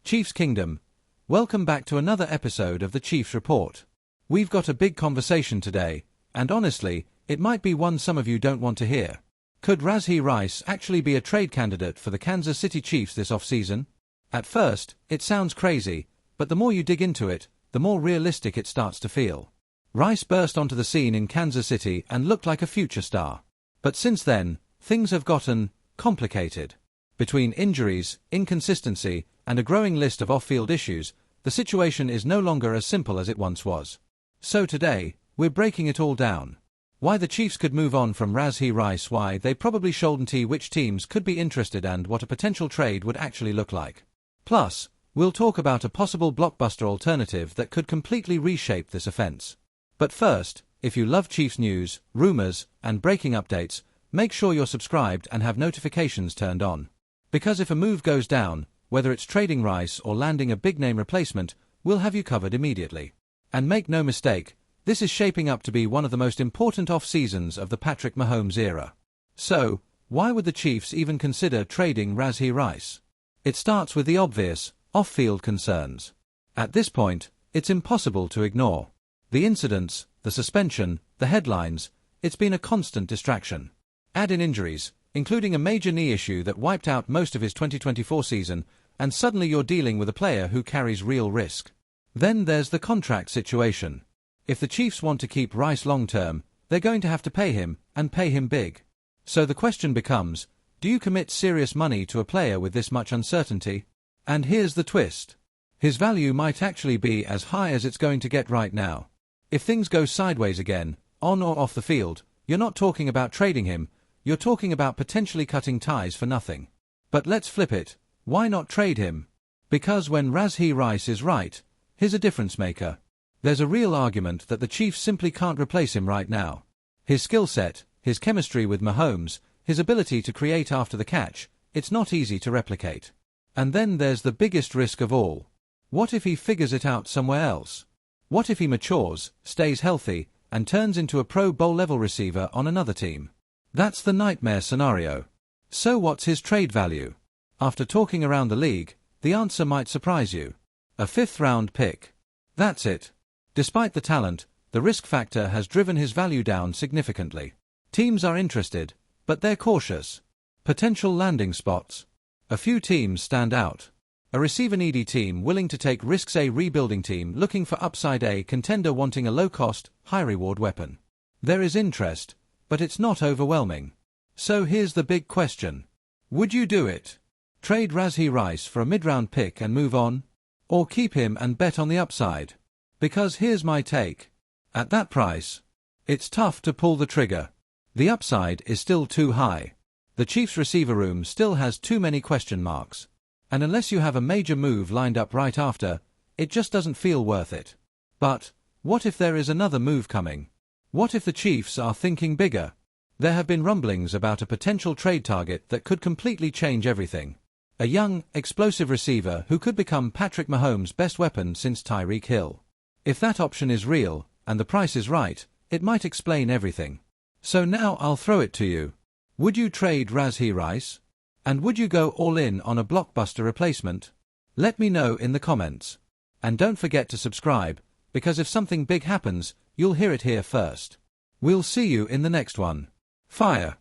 Chiefs Kingdom, welcome back to another episode of the Chiefs Report. We've got a big conversation today, and honestly, it might be one some of you don't want to hear. Could Rashee Rice actually be a trade candidate for the Kansas City Chiefs this offseason? At first, it sounds crazy, but the more you dig into it, the more realistic it starts to feel. Rice burst onto the scene in Kansas City and looked like a future star. But since then, things have gotten complicated. Between injuries, inconsistency, and a growing list of off-field issues, the situation is no longer as simple as it once was. So today, we're breaking it all down. Why the Chiefs could move on from Rashee Rice, why they probably shouldn't, which teams could be interested, and what a potential trade would actually look like. Plus, we'll talk about a possible blockbuster alternative that could completely reshape this offense. But first, if you love Chiefs news, rumors, and breaking updates, make sure you're subscribed and have notifications turned on. Because if a move goes down, whether it's trading Rice or landing a big-name replacement, we'll have you covered immediately. And make no mistake, this is shaping up to be one of the most important off-seasons of the Patrick Mahomes era. So, why would the Chiefs even consider trading Rashee Rice? It starts with the obvious, off-field concerns. At this point, it's impossible to ignore. The incidents, the suspension, the headlines, it's been a constant distraction. Add in injuries, including a major knee issue that wiped out most of his 2024 season, and suddenly you're dealing with a player who carries real risk. Then there's the contract situation. If the Chiefs want to keep Rice long-term, they're going to have to pay him, and pay him big. So the question becomes, do you commit serious money to a player with this much uncertainty? And here's the twist. His value might actually be as high as it's going to get right now. If things go sideways again, on or off the field, you're not talking about trading him, you're talking about potentially cutting ties for nothing. But let's flip it. Why not trade him? Because when Rashee Rice is right, he's a difference maker. There's a real argument that the Chiefs simply can't replace him right now. His skill set, his chemistry with Mahomes, his ability to create after the catch, it's not easy to replicate. And then there's the biggest risk of all. What if he figures it out somewhere else? What if he matures, stays healthy, and turns into a Pro Bowl-level receiver on another team? That's the nightmare scenario. So what's his trade value? After talking around the league, the answer might surprise you. A 5th-round pick. That's it. Despite the talent, the risk factor has driven his value down significantly. Teams are interested, but they're cautious. Potential landing spots. A few teams stand out. A receiver-needy team willing to take risks, a rebuilding team looking for upside, a contender wanting a low-cost, high-reward weapon. There is interest, but it's not overwhelming. So here's the big question. Would you do it? Trade Rashee Rice for a mid-round pick and move on? Or keep him and bet on the upside? Because here's my take. At that price, it's tough to pull the trigger. The upside is still too high. The Chiefs' receiver room still has too many question marks. And unless you have a major move lined up right after, it just doesn't feel worth it. But what if there is another move coming? What if the Chiefs are thinking bigger? There have been rumblings about a potential trade target that could completely change everything. A young, explosive receiver who could become Patrick Mahomes' best weapon since Tyreek Hill. If that option is real, and the price is right, it might explain everything. So now I'll throw it to you. Would you trade Rashee Rice? And would you go all in on a blockbuster replacement? Let me know in the comments. And don't forget to subscribe, because if something big happens, you'll hear it here first. We'll see you in the next one. Fire!